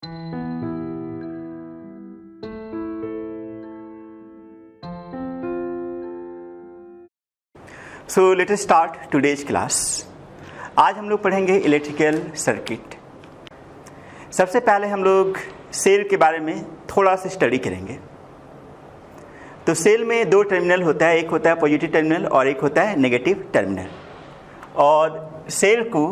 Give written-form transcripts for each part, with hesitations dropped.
So let us start today's class. आज हम लोग पढ़ेंगे इलेक्ट्रिकल सर्किट। सबसे पहले हम लोग सेल के बारे में थोड़ा सा स्टडी करेंगे। तो सेल में दो टर्मिनल होता है, एक होता है पॉजिटिव टर्मिनल और एक होता है नेगेटिव टर्मिनल। और सेल को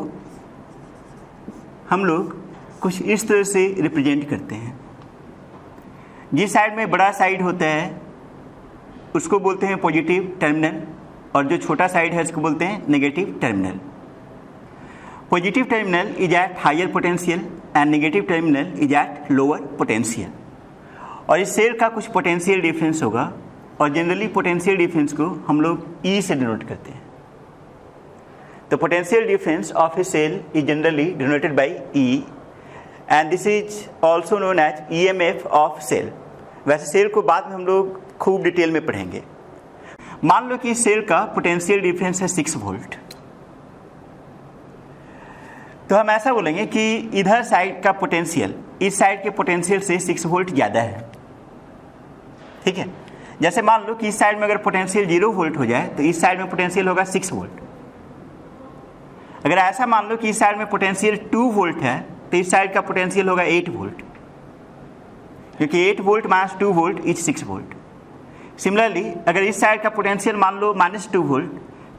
हम लोग कुछ इस तरह से रिप्रेजेंट करते हैं। जिस साइड में बड़ा साइड होता है उसको बोलते हैं पॉजिटिव टर्मिनल और जो छोटा साइड है उसको बोलते हैं negative terminal. Positive terminal is at higher potential and negative terminal is at lower potential. और इस सेल का कुछ पोटेंशियल डिफरेंस होगा और जनरली पोटेंशियल डिफरेंस को हम लोग ई से डिनोट करते हैं। तो potential difference of a cell is generally denoted by E and this is also known as EMF of cell. वैसे सेल को बाद में हम लोग खूब डिटेल में पढ़ेंगे। मान लो कि इस सेल का पोटेंशियल डिफरेंस है 6 वोल्ट, तो हम ऐसा बोलेंगे कि इधर साइड का पोटेंशियल इस साइड के पोटेंशियल से 6 वोल्ट ज़्यादा है। ठीक है, जैसे मान लो कि इस साइड में अगर पोटेंशियल 0 वोल्ट हो जाए तो इस साइड में पोटेंशियल होगा 6 वोल्ट। अगर ऐसा मान लो कि इस साइड में पोटेंशियल 2 वोल्ट है तो इस साइड का पोटेंशियल होगा 8 वोल्ट, क्योंकि 8 volt minus 2 volt is 6 volt. Similarly अगर इस साइड का पोटेंशियल मान लो -2 वोल्ट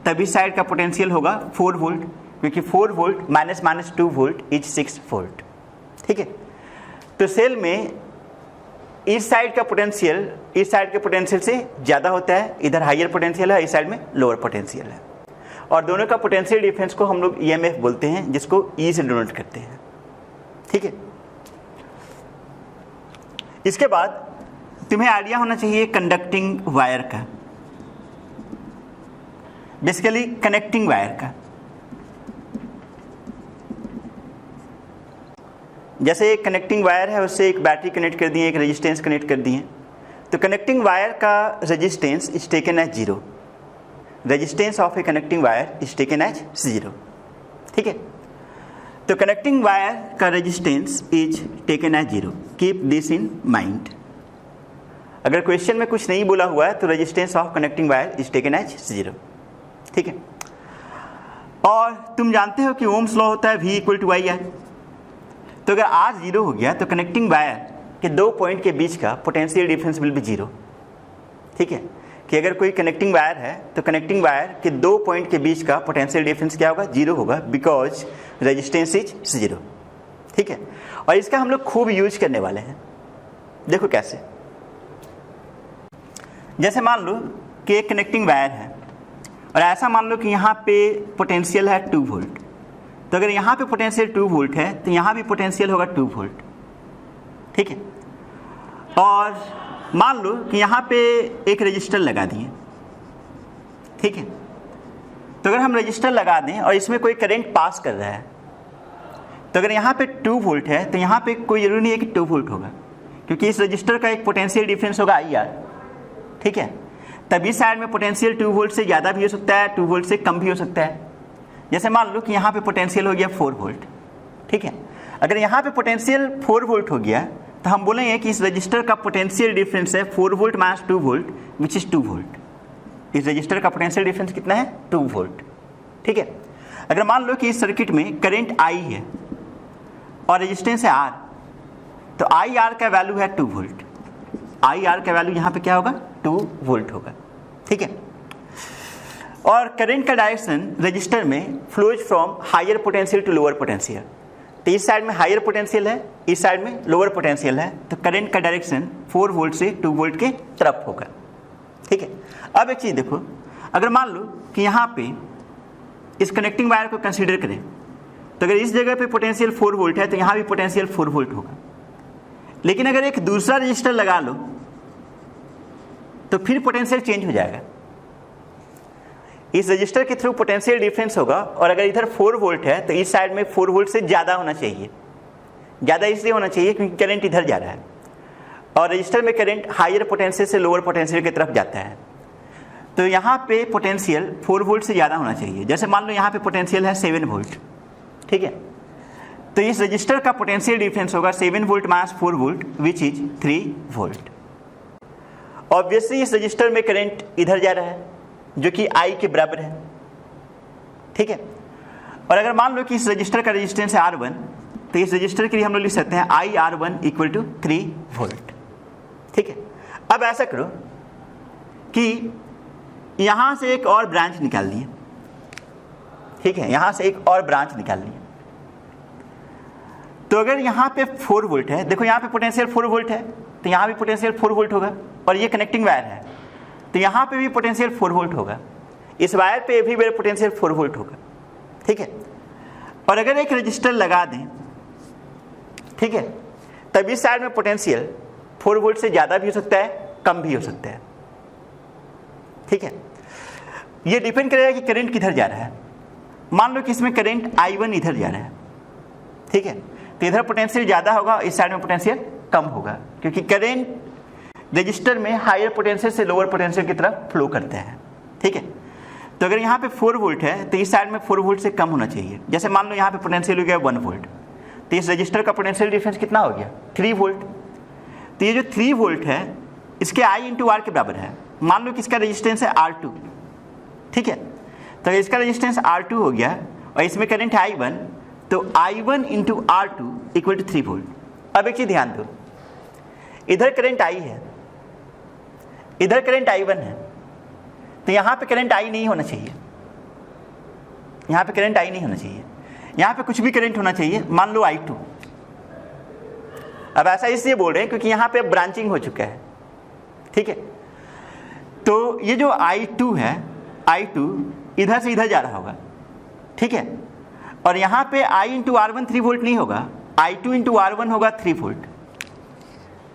तब इस साइड का पोटेंशियल होगा 4 वोल्ट, क्योंकि 4 volt minus 2 volt is 6 volt. ठीक है, तो सेल में इस साइड का पोटेंशियल इस साइड के पोटेंशियल से ज़्यादा होता है, इधर हायर पोटेंशियल है, इस साइड में लोअर पोटेंशियल है। और दोनों का पोटेंशियल डिफरेंस को हम लोग ईएमएफ बोलते हैं, जिसको ई से डिनोट करते हैं। ठीक है, इसके बाद तुम्हें आइडिया होना चाहिए कंडक्टिंग वायर का, बेसिकली कनेक्टिंग वायर का। जैसे एक कनेक्टिंग वायर है, उससे एक बैटरी कनेक्ट कर दिए, एक रेजिस्टेंस कनेक्ट कर दिए, तो कनेक्टिंग वायर का resistance is taken as 0। Resistance of a connecting wire is taken as 0। ठीक है, तो कनेक्टिंग वायर का resistance is taken as 0। Keep this in mind. अगर क्वेश्चन में कुछ नहीं बोला हुआ है तो resistance of connecting wire is taken as 0। ठीक है, और तुम जानते हो कि ओम्स लॉ होता है V = IR। तो अगर R 0 हो गया तो कनेक्टिंग वायर के दो पॉइंट के बीच का पोटेंशियल डिफरेंस विल बी 0। ठीक है, कि अगर कोई कनेक्टिंग वायर है तो कनेक्टिंग वायर के दो पॉइंट के बीच का पोटेंशियल डिफरेंस क्या होगा? 0 होगा, बिकॉज रेजिस्टेंस इज 0। ठीक है, और इसका हम लोग खूब यूज करने वाले हैं। देखो कैसे, जैसे मान लो कि एक कनेक्टिंग वायर है और ऐसा मान लो कि यहाँ पे पोटेंशियल है 2 वोल्ट। तो अगर यहाँ पे पोटेंशियल 2 वोल्ट है तो यहाँ भी पोटेंशियल होगा 2 वोल्ट। ठीक है, और मान लो कि यहाँ पे एक रजिस्टर लगा दिए। ठीक है, तो अगर हम रजिस्टर लगा दें और इसमें कोई करंट पास कर रहा है, तो अगर यहाँ पे 2 वोल्ट है तो यहाँ पे कोई जरूरी नहीं है कि 2 वोल्ट होगा, क्योंकि इस रजिस्टर का एक पोटेंशियल डिफरेंस होगा IR। ठीक है, तभी साइड में पोटेंशियल 2 वोल्ट से ज़्यादा भी हो सकता है, 2 वोल्ट से कम भी हो सकता है। जैसे मान लो कि यहाँ पे पोटेंशियल हो गया 4 वोल्ट। ठीक है, अगर यहाँ पे पोटेंशियल 4 वोल्ट हो गया तो हम बोलेंगे कि इस रजिस्टर का पोटेंशियल डिफरेंस है 4 volt minus 2 volt which is 2 volt. इस रजिस्टर का पोटेंशियल डिफरेंस कितना है? 2 वोल्ट। ठीक है, अगर मान लो कि इस सर्किट में करंट I है और रेजिस्टेंस है R, तो IR का वैल्यू है 2 वोल्ट। IR का वैल्यू यहाँ पे क्या होगा? 2 वोल्ट होगा। ठीक है, और करंट का डायरेक्शन रजिस्टर में flows from higher potential to lower potential. तो इस साइड में हायर पोटेंशियल है, इस साइड में लोअर पोटेंशियल है, तो करंट का डायरेक्शन 4 वोल्ट से 2 वोल्ट के तरफ होगा। ठीक है, अब एक चीज़ देखो, अगर मान लो कि यहाँ पे इस कनेक्टिंग वायर को कंसीडर करें, तो अगर इस जगह पे पोटेंशियल 4 वोल्ट है तो यहाँ भी पोटेंशियल 4 वोल्ट होगा। लेकिन अगर एक दूसरा रजिस्टर लगा लो तो फिर पोटेंशियल चेंज हो जाएगा। इस रजिस्टर के थ्रू पोटेंशियल डिफरेंस होगा, और अगर इधर 4 वोल्ट है तो इस साइड में 4 वोल्ट से ज़्यादा होना चाहिए। ज़्यादा इसलिए होना चाहिए क्योंकि करंट इधर जा रहा है और रजिस्टर में करंट हायर पोटेंशियल से लोअर पोटेंशियल की तरफ जाता है। तो यहाँ पे पोटेंशियल 4 वोल्ट से ज़्यादा होना चाहिए। जैसे मान लो यहाँ पे पोटेंशियल है 7 वोल्ट। ठीक है, तो इस रजिस्टर का पोटेंशियल डिफरेंस होगा 7 volt minus 4 volt which is 3 volt. Obviously इस रजिस्टर में करंट इधर जा रहा है जो कि I के बराबर है, ठीक है। और अगर मान लो कि इस रजिस्टर का रेजिस्टेंस है R1, तो इस रजिस्टर के लिए हम लोग लिख सकते हैं IR1 इक्वल टू 3 वोल्ट, ठीक है। अब ऐसा करो कि यहां से एक और ब्रांच निकाल दिए, ठीक है, यहां से एक और ब्रांच निकाल लिए। तो अगर यहां पे 4 वोल्ट है, देखो यहां पे पोटेंशियल 4 वोल्ट है, तो यहां भी पोटेंशियल 4 वोल्ट होगा, और ये कनेक्टिंग वायर है तो यहां पे भी पोटेंशियल 4 वोल्ट होगा, इस वायर पे भी मेरा पोटेंशियल 4 वोल्ट होगा, ठीक है। और अगर एक रजिस्टर लगा दें, ठीक है, तब इस साइड में पोटेंशियल 4 वोल्ट से ज्यादा भी हो सकता है, कम भी हो सकता है, ठीक है। ये डिपेंड करेगा कि करंट किधर जा रहा है। मान लो कि इसमें करंट I1 इधर जा रहा है, ठीक है, तो इधर पोटेंशियल ज्यादा होगा, इस साइड में पोटेंशियल कम होगा, क्योंकि करंट रजिस्टर में हायर पोटेंशियल से लोअर पोटेंशियल की तरफ फ्लो करते हैं, ठीक है। तो अगर यहाँ पे 4 वोल्ट है तो इस साइड में 4 वोल्ट से कम होना चाहिए। जैसे मान लो यहाँ पे पोटेंशियल हो गया 1 वोल्ट, तो इस रजिस्टर का पोटेंशियल डिफरेंस कितना हो गया 3 वोल्ट। तो ये जो 3 वोल्ट है इसके I इंटू R के बराबर है। मान लो कि इसका रेजिस्टेंस है R2, ठीक है, तो इसका रेजिस्टेंस R2 हो गया और इसमें करंट है I1, तो I1 into R2 equal to 3 volt. अब एक चीज ध्यान दो, इधर करंट I है, इधर करंट I1 है, तो यहां पे करंट I नहीं होना चाहिए, यहां पे करंट I नहीं होना चाहिए, यहां पे कुछ भी करंट होना चाहिए, मान लो I2। अब ऐसा इसलिए बोल रहे हैं क्योंकि यहां पे ब्रांचिंग हो चुका है, ठीक है। तो ये जो I2 है, I2 इधर से इधर जा रहा होगा, ठीक है, और यहां पे I इंटू R1 3 वोल्ट नहीं होगा, I2 इंटू R1 होगा 3 वोल्ट।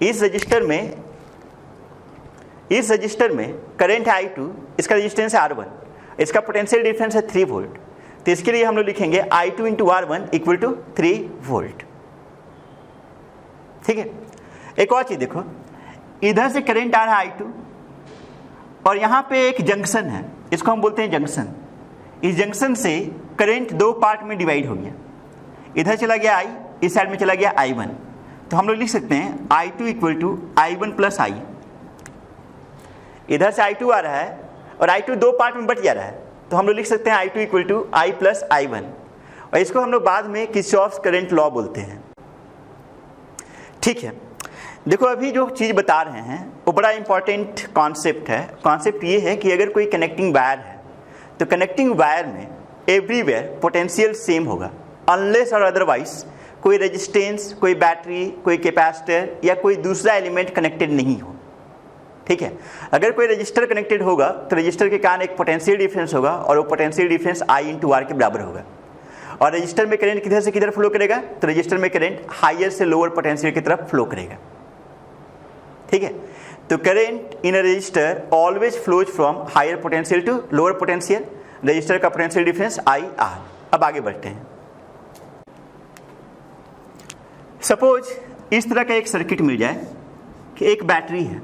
इस रजिस्टर में करंट है I2, इसका रेजिस्टेंस है R1, इसका पोटेंशियल डिफरेंस है 3 वोल्ट, तो इसके लिए हम लोग लिखेंगे I2 into R1 equal to 3 volt, ठीक है। एक और चीज देखो, इधर से करंट आ रहा है I2 और यहां पे एक जंक्शन है, इसको हम बोलते हैं जंक्शन। इस जंक्शन से करंट 2 पार्ट में डिवाइड हो गया, इधर चला गया I, इस साइड में चला गया I1, तो हम लोग लिख सकते हैं I2 equal to I1 plus I। इधर से I2 आ रहा है और I2 2 पार्ट में बट जा रहा है, तो हम लोग लिख सकते हैं I2 equal to I plus I1, और इसको हम लोग बाद में किरचॉफ्स करंट लॉ बोलते हैं, ठीक है। देखो अभी जो चीज बता रहे हैं वो बड़ा इंपॉर्टेंट कॉन्सेप्ट है। कॉन्सेप्ट ये है कि अगर कोई कनेक्टिंग वायर है तो कनेक्टिंग वायर में एवरीवेयर पोटेंशियल सेम होगा, अनलेस और अदरवाइज कोई रेजिस्टेंस, कोई बैटरी, कोई कैपेसिटर या कोई दूसरा एलिमेंट कनेक्टेड नहीं हो, ठीक है। अगर कोई रजिस्टर कनेक्टेड होगा तो रजिस्टर के कारण एक पोटेंशियल डिफरेंस होगा और वो potential difference I into R के बराबर होगा। और रजिस्टर में करंट किधर से किधर फ्लो करेगा, तो रजिस्टर में करंट हायर से लोअर पोटेंशियल की तरफ फ्लो करेगा, ठीक है। तो current in a resistor always flows from higher potential to lower potential, resistor का पोटेंशियल डिफरेंस IR। अब आगे बढ़ते हैं। सपोज इस तरह का एक सर्किट मिल जाए कि एक बैटरी है,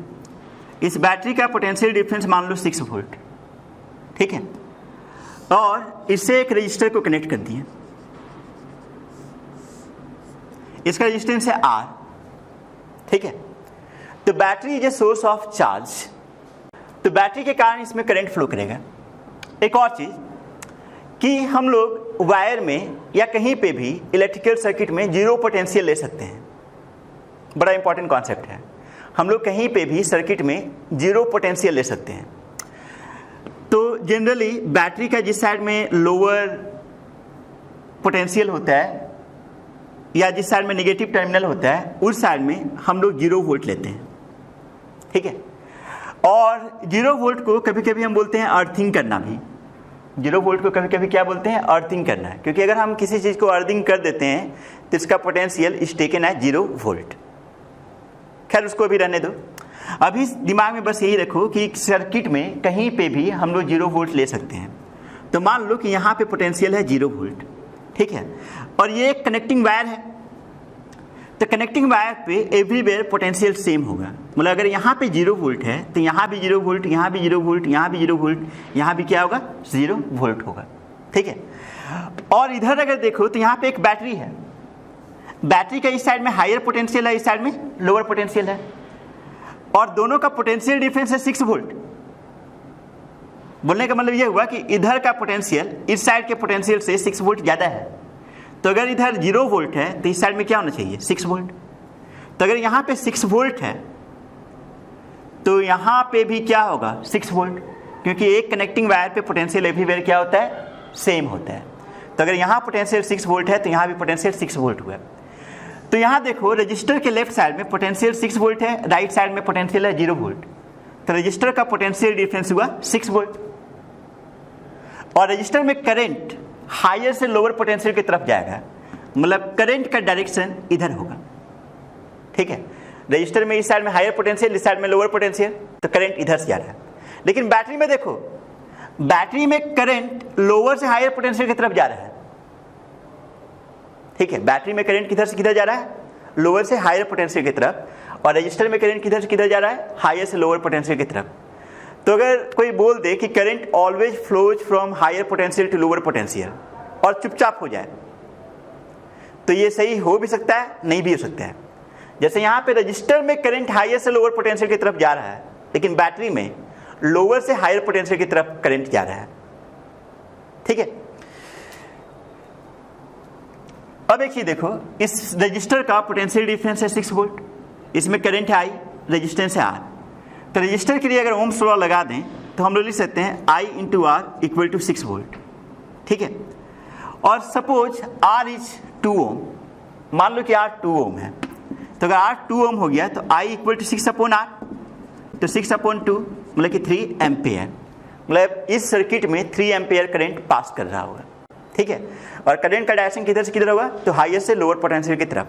इस बैटरी का पोटेंशियल डिफरेंस मान लो 6 वोल्ट, ठीक है, और इससे एक रजिस्टर को कनेक्ट कर दिए, इसका रेजिस्टेंस है R, ठीक है। तो battery is a source of charge, तो बैटरी के कारण इसमें करंट फ्लो करेगा। एक और चीज कि हम लोग वायर में या कहीं पे भी इलेक्ट्रिकल सर्किट में जीरो पोटेंशियल ले सकते हैं, बड़ा इंपॉर्टेंट कॉन्सेप्ट है। हम लोग कहीं पे भी सर्किट में जीरो पोटेंशियल ले सकते हैं। तो जनरली बैटरी का जिस साइड में लोअर पोटेंशियल होता है या जिस साइड में नेगेटिव टर्मिनल होता है उस साइड में हम लोग 0 वोल्ट लेते हैं, ठीक है। और 0 वोल्ट को कभी कभी हम बोलते हैं अर्थिंग करना भी। 0 वोल्ट को कभी कभी क्या बोलते हैं, अर्थिंग करना है, क्योंकि अगर हम किसी चीज को अर्थिंग कर देते हैं तो इसका potential is taken as 0 volt. खैर उसको अभी रहने दो, अभी दिमाग में बस यही रखो कि सर्किट में कहीं पे भी हम लोग 0 वोल्ट ले सकते हैं। तो मान लो कि यहाँ पे पोटेंशियल है 0 वोल्ट, ठीक है, और ये एक कनेक्टिंग वायर है, तो कनेक्टिंग वायर पे एवरीवेयर पोटेंशियल सेम होगा। मतलब अगर यहाँ पे 0 वोल्ट है तो यहाँ भी 0 वोल्ट, यहाँ भी 0 वोल्ट, यहाँ भी 0 वोल्ट, यहाँ भी क्या होगा 0 वोल्ट होगा, ठीक है। और इधर अगर देखो तो यहाँ पे एक बैटरी है, बैटरी का इस साइड में हायर पोटेंशियल है, इस साइड में लोअर पोटेंशियल है, और दोनों का पोटेंशियल डिफरेंस है 6 वोल्ट। बोलने का मतलब यह हुआ कि इधर का पोटेंशियल इस साइड के पोटेंशियल से 6 वोल्ट ज़्यादा है। तो अगर इधर 0 वोल्ट है तो इस साइड में क्या होना चाहिए, 6 वोल्ट। तो अगर यहाँ पे 6 वोल्ट है तो यहाँ पे भी क्या होगा, 6 वोल्ट, क्योंकि एक कनेक्टिंग वायर पे पोटेंशियल एवरीवेयर क्या होता है, सेम होता है। तो अगर यहाँ पोटेंशियल 6 वोल्ट है तो यहाँ भी पोटेंशियल 6 वोल्ट हुआ। तो यहाँ देखो रजिस्टर के लेफ्ट साइड में पोटेंशियल 6 वोल्ट है, राइट साइड में पोटेंशियल है 0 वोल्ट। तो रजिस्टर का पोटेंशियल डिफरेंस हुआ 6 वोल्ट, और रजिस्टर में करंट हायर से लोअर पोटेंशियल की तरफ जाएगा, मतलब करंट का डायरेक्शन इधर होगा। ठीक है, रजिस्टर में इस साइड में हायर पोटेंशियल, इस साइड में लोअर पोटेंशियल, तो करंट इधर से जा रहा है। लेकिन बैटरी में देखो, बैटरी में करंट लोअर से हायर पोटेंशियल की तरफ जा रहा है। ठीक है, बैटरी में करंट किधर से किधर जा रहा है, लोअर से हायर पोटेंशियल की तरफ, और रजिस्टर में करंट किधर से किधर जा रहा है, हायर से लोअर पोटेंशियल की तरफ। तो अगर कोई बोल दे कि current always flows from higher potential to lower potential और चुपचाप हो जाए, तो ये सही हो भी सकता है, नहीं भी हो सकता है। जैसे यहाँ पे रजिस्टर में करंट हायर से लोअर पोटेंशियल की तरफ जा रहा है, लेकिन बैटरी में लोअर से हायर पोटेंशियल की तरफ करंट जा रहा है। ठीक है, अब एक चीज देखो, इस रजिस्टर का पोटेंशियल डिफरेंस है 6 वोल्ट, इसमें करंट है I, रेजिस्टेंस है R। तो रजिस्टर के लिए अगर ओम्स लॉ लगा दें तो हम लोग लिख सकते हैं I × R = 6 वोल्ट। ठीक है, और सपोज R इज 2 ओम, मान लो कि R 2 ओम है, तो अगर R 2 ओम हो गया तो I = 6/R, तो 6/2 मतलब कि 3 एम्पियर, मतलब इस सर्किट में 3 एम्पियर करंट पास कर रहा होगा। ठीक है, और करंट का डायरेक्शन किधर से किधर होगा, तो हाईएस्ट से लोअर पोटेंशियल की तरफ।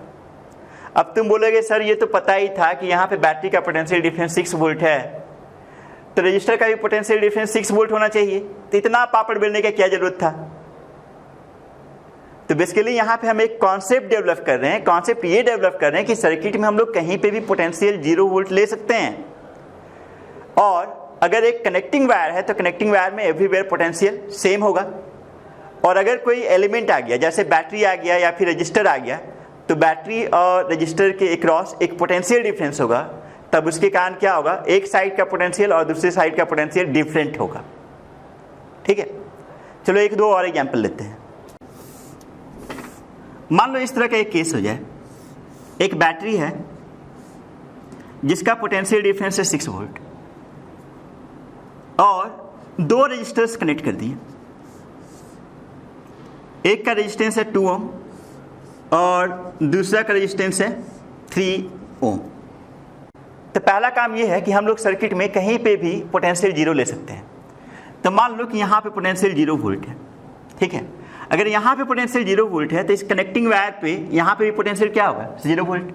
अब तुम बोलोगे सर ये तो पता ही था कि यहाँ पे बैटरी का पोटेंशियल डिफरेंस 6 वोल्ट है, तो रजिस्टर का भी पोटेंशियल डिफरेंस 6 वोल्ट होना चाहिए, तो इतना पापड़ बेलने का क्या जरूरत था। तो बेसिकली यहाँ पे हम एक कॉन्सेप्ट डेवलप कर रहे हैं, कॉन्सेप्ट ये डेवलप कर रहे हैं कि सर्किट में हम लोग कहीं पे भी पोटेंशियल 0 वोल्ट ले सकते हैं, और अगर एक कनेक्टिंग वायर है तो कनेक्टिंग वायर में एवरीवेयर पोटेंशियल सेम होगा। और अगर कोई एलिमेंट आ गया, जैसे बैटरी आ गया या फिर रजिस्टर आ गया, तो बैटरी और रजिस्टर के अक्रॉस एक पोटेंशियल डिफरेंस होगा, तब उसके कारण क्या होगा, एक साइड का पोटेंशियल और दूसरे साइड का पोटेंशियल डिफरेंट होगा। ठीक है, चलो एक दो और एग्जांपल लेते हैं। मान लो इस तरह का एक केस हो जाए, एक बैटरी है जिसका पोटेंशियल डिफरेंस है 6 वोल्ट, और 2 रजिस्टर्स कनेक्ट कर दिए। एक का रेजिस्टेंस है 2 ओम और दूसरा का रेजिस्टेंस है 3 ओम। तो पहला काम यह है कि हम लोग सर्किट में कहीं पे भी पोटेंशियल 0 ले सकते हैं। तो मान लो कि यहाँ पे पोटेंशियल 0 वोल्ट है। ठीक है, अगर यहाँ पे पोटेंशियल 0 वोल्ट है तो इस कनेक्टिंग वायर पे यहाँ पे भी पोटेंशियल क्या होगा, 0 वोल्ट,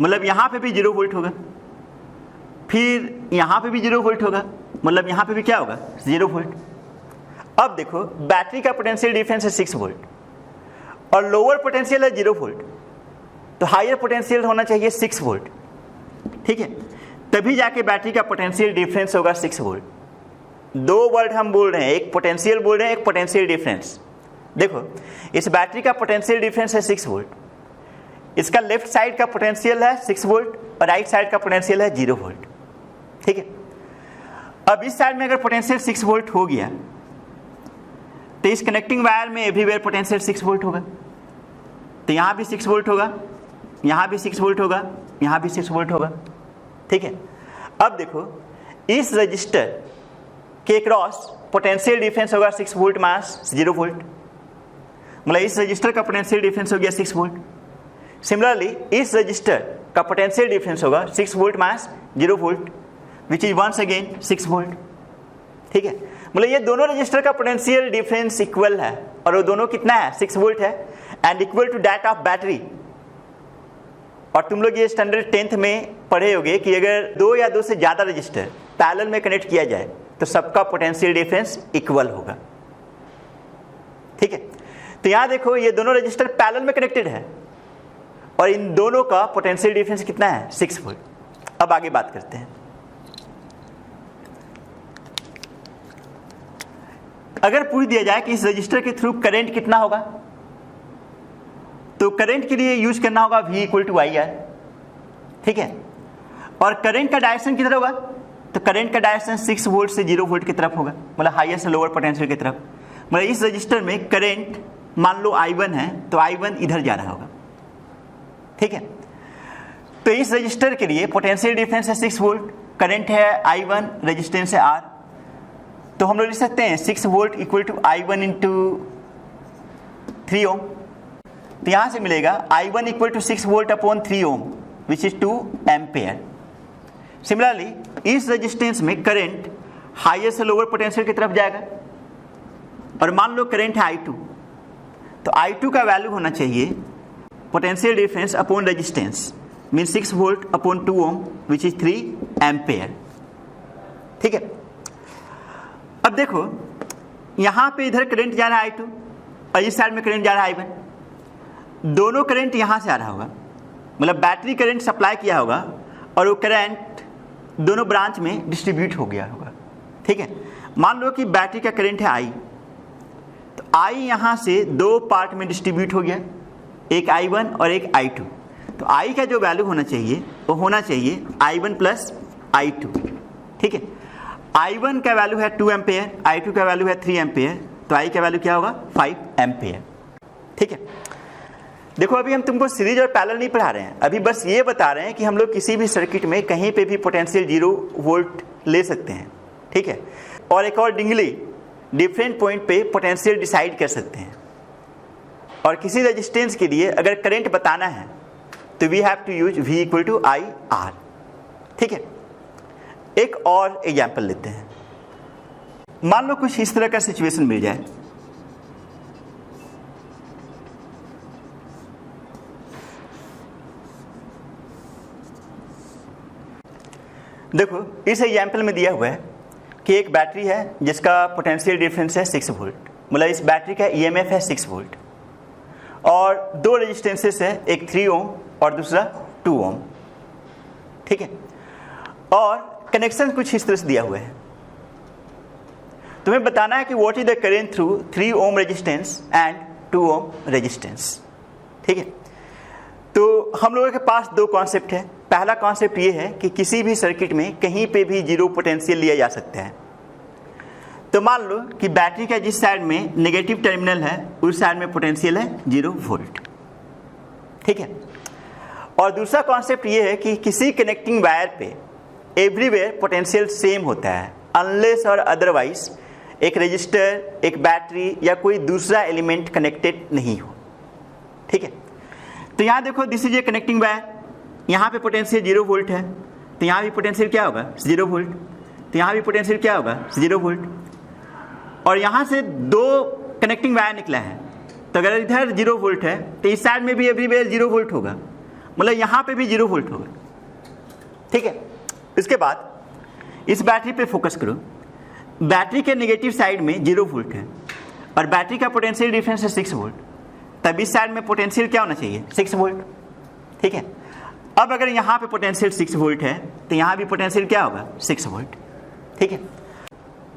मतलब यहाँ पे भी 0 वोल्ट होगा, फिर यहाँ पे भी 0 वोल्ट होगा, मतलब यहाँ पे भी क्या होगा, 0 वोल्ट। अब देखो बैटरी का पोटेंशियल डिफरेंस है 6 वोल्ट और लोअर पोटेंशियल है 0 वोल्ट, तो हायर पोटेंशियल होना चाहिए 6 वोल्ट। ठीक है, तभी जाके बैटरी का पोटेंशियल डिफरेंस होगा 6 वोल्ट। 2 वर्ड हम बोल रहे हैं, एक पोटेंशियल बोल रहे हैं, एक पोटेंशियल डिफरेंस। देखो इस बैटरी का पोटेंशियल डिफरेंस है 6 वोल्ट, इसका लेफ्ट साइड का पोटेंशियल है 6 वोल्ट और राइट साइड का पोटेंशियल है 0 वोल्ट। ठीक है, अब इस साइड में अगर पोटेंशियल 6 वोल्ट हो गया तो इस कनेक्टिंग वायर में एवरीवेयर पोटेंशियल 6 वोल्ट होगा, तो यहाँ भी 6 वोल्ट होगा, यहाँ भी 6 वोल्ट होगा, यहाँ भी 6 वोल्ट होगा। ठीक है, अब देखो इस रजिस्टर के क्रॉस पोटेंशियल डिफरेंस होगा 6 वोल्ट माइनस 0 वोल्ट, मतलब इस रजिस्टर का पोटेंशियल डिफरेंस हो गया 6 वोल्ट। सिमिलरली इस रजिस्टर का पोटेंशियल डिफरेंस होगा 6 volt minus 0 volt which is once again 6 volt. ठीक है, मतलब ये दोनों रजिस्टर का पोटेंशियल डिफरेंस इक्वल है और वो दोनों कितना है, 6 वोल्ट है and equal to that of battery. और तुम लोग ये स्टैंडर्ड 10th में पढ़े होगे कि अगर 2 या 2 से ज्यादा रजिस्टर पैरेलल में कनेक्ट किया जाए तो सबका पोटेंशियल डिफरेंस इक्वल होगा। ठीक है, तो यहां देखो ये दोनों रजिस्टर पैरेलल में कनेक्टेड है और इन दोनों का पोटेंशियल डिफरेंस कितना है, 6 वोल्ट। अब आगे बात करते हैं। अगर पूछ दिया जाए कि इस रजिस्टर के थ्रू करंट कितना होगा, तो तो करंट के लिए यूज करना होगा V equal to I R, ठीक है। और करंट का डायरेक्शन किधर होगा, तो करंट का डायरेक्शन 6 वोल्ट से 0 वोल्ट की तरफ होगा, मतलब हायर से लोअर पोटेंशियल की तरफ। मतलब इस रजिस्टर में करंट मान लो I1 है, तो I1 इधर जा रहा होगा, ठीक है। तो इस रजिस्टर के लिए पोटेंशियल डिफरेंस है 6 वोल्ट, करंट है I1, रेजिस्टेंस है R। तो हम लोग लिख सकते हैं 6 volt equal to I1 into 3 ohm. तो यहां से मिलेगा I1 equal to 6 volt upon 3 ohm which is 2 ampere. Similarly इस रेजिस्टेंस में करंट हायर से लोअर पोटेंशियल की तरफ जाएगा, और मान लो करंट है I2, तो I2 का वैल्यू होना चाहिए potential difference upon resistance, mean 6 volt upon 2 ohm which is 3 ampere, ठीक है। अब देखो यहां पे इधर करंट जा रहा है I2 और इस साइड में करंट जा रहा है I1। दोनों करंट यहां से आ रहा होगा, मतलब बैटरी करंट सप्लाई किया होगा और वो करंट दोनों ब्रांच में डिस्ट्रीब्यूट हो गया होगा, ठीक है। मान लो कि बैटरी का करंट है I, तो I यहां से दो पार्ट में डिस्ट्रीब्यूट हो गया, एक I1 और एक I2। तो I का जो वैल्यू होना चाहिए वो होना चाहिए I1 प्लस I2, ठीक है। I1 का वैल्यू है 2 एम्पेयर, I2 का वैल्यू है 3 एम्पेयर, तो I का वैल्यू क्या होगा 5 एम्पेयर, ठीक है। देखो अभी हम तुमको सीरीज और पैरेलल नहीं पढ़ा रहे हैं, अभी बस ये बता रहे हैं कि हम लोग किसी भी सर्किट में कहीं पे भी पोटेंशियल 0 वोल्ट ले सकते हैं, ठीक है। और अकॉर्डिंगली डिफरेंट पॉइंट पे पोटेंशियल डिसाइड कर सकते हैं। और किसी रेजिस्टेंस के लिए अगर करंट बताना है तो we have to use V equal to I R, ठीक है। एक और एग्जाम्पल लेते हैं। मान लो कुछ इस तरह का सिचुएशन मिल जाए, देखो इस एग्जाम्पल में दिया हुआ है कि एक बैटरी है जिसका पोटेंशियल डिफरेंस है 6 वोल्ट, मतलब इस बैटरी का EMF है 6 वोल्ट, और दो रेजिस्टेंसेस है, एक 3 ओम और दूसरा 2 ओम, ठीक है। और कनेक्शन कुछ इस तरह से दिया हुआ है। तुम्हें बताना है कि what is the current through 3 ohm resistance and 2 ohm resistance, ठीक है। तो हम लोगों के पास दो कॉन्सेप्ट है। पहला कॉन्सेप्ट ये है कि किसी भी सर्किट में कहीं पे भी 0 पोटेंशियल लिया जा सकता है। तो मान लो कि बैटरी का जिस साइड में नेगेटिव टर्मिनल है उस साइड में पोटेंशियल है 0 वोल्ट, ठीक है। और दूसरा कॉन्सेप्ट ये है कि किसी कनेक्टिंग वायर पे एवरीवेयर पोटेंशियल सेम होता है, अनलेस और अदरवाइज एक रजिस्टर, एक बैटरी या कोई दूसरा एलिमेंट कनेक्टेड नहीं हो, ठीक है। तो यहाँ देखो this is a connecting wire, यहाँ पे पोटेंशियल 0 वोल्ट है, तो यहाँ भी पोटेंशियल क्या होगा 0 वोल्ट, तो यहाँ भी पोटेंशियल क्या होगा 0 वोल्ट। और यहाँ से दो कनेक्टिंग वायर निकला है, तो अगर इधर 0 वोल्ट है तो इस साइड में भी एवरीवेयर 0 वोल्ट होगा, मतलब यहाँ पे भी 0 वोल्ट होगा, ठीक है। इसके बाद इस बैटरी पे फोकस करो। बैटरी के नेगेटिव साइड में 0 वोल्ट है और बैटरी का पोटेंशियल डिफरेंस है 6 वोल्ट, तब इस साइड में पोटेंशियल क्या होना चाहिए 6 वोल्ट, ठीक है। अब अगर यहाँ पे पोटेंशियल 6 वोल्ट है तो यहाँ भी पोटेंशियल क्या होगा 6 वोल्ट, ठीक है।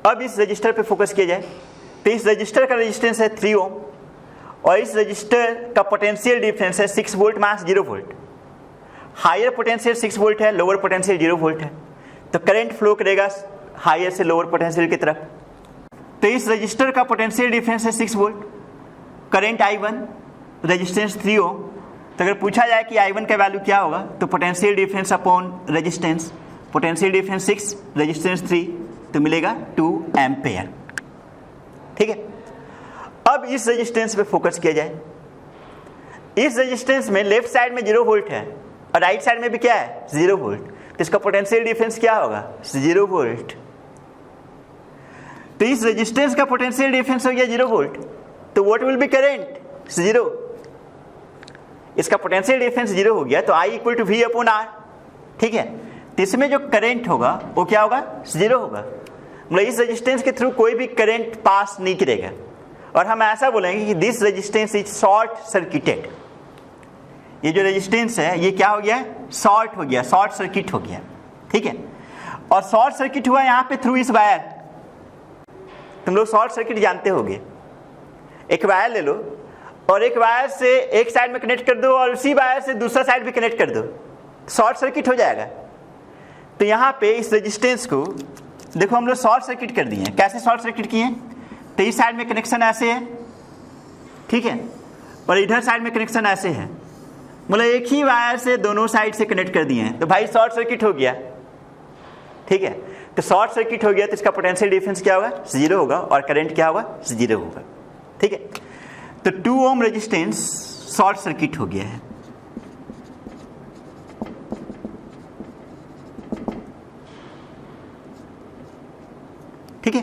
अब इस रजिस्टर पे फोकस किया जाए तो इस रजिस्टर का रेजिस्टेंस है 3 ओम और इस रजिस्टर का पोटेंशियल डिफरेंस है 6 volt minus 0 volt. Higher potential 6 volt है, लोअर पोटेंशियल 0 वोल्ट है, तो करंट फ्लो करेगा हायर से लोअर पोटेंशियल की तरफ। तो इस रजिस्टर का पोटेंशियल डिफरेंस है 6 volt, current I1, resistance 3 ohm. तो अगर पूछा जाए कि I1 का वैल्यू क्या होगा तो potential difference upon resistance, potential difference 6, resistance 3, तो मिलेगा 2 एम्पेयर, ठीक है। अब इस रेजिस्टेंस पे फोकस किया जाए। इस रेजिस्टेंस में लेफ्ट साइड में 0 वोल्ट है और राइट साइड में भी क्या है 0 वोल्ट, तो इसका पोटेंशियल डिफरेंस क्या होगा 0 वोल्ट। तो इस रेजिस्टेंस का पोटेंशियल डिफरेंस हो गया 0 वोल्ट, तो व्हाट विल बी करंट 0। इसका पोटेंशियल डिफरेंस 0 हो गया तो I equal to V upon R, ठीक है। तो इसमें जो करंट होगा वो क्या होगा 0 होगा, मतलब इस रेजिस्टेंस के थ्रू कोई भी करंट पास नहीं करेगा। और हम ऐसा बोलेंगे कि this resistance is short circuited. ये जो रेजिस्टेंस है ये क्या हो गया शॉर्ट हो गया, शॉर्ट सर्किट हो गया, ठीक है। और शॉर्ट सर्किट हुआ यहाँ पे थ्रू इस वायर। तुम लोग शॉर्ट सर्किट जानते होगे, एक वायर ले लो और एक वायर से एक साइड में कनेक्ट कर दो और उसी वायर से दूसरा साइड भी कनेक्ट कर दो, शॉर्ट सर्किट हो जाएगा। तो यहाँ पे इस रेजिस्टेंस को देखो हम लोग शॉर्ट सर्किट कर दिए हैं। कैसे शॉर्ट सर्किट किए हैं? तो इस साइड में कनेक्शन ऐसे है, ठीक है, और इधर साइड में कनेक्शन ऐसे है, मतलब एक ही वायर से दोनों साइड से कनेक्ट कर दिए हैं, तो भाई शॉर्ट सर्किट हो गया, ठीक है। तो शॉर्ट सर्किट हो गया तो इसका पोटेंशियल डिफरेंस क्या होगा? 0 होगा, और करंट क्या होगा? 0 होगा, ठीक है। तो 2 ओम रेजिस्टेंस शॉर्ट सर्किट हो गया है। ठीक है,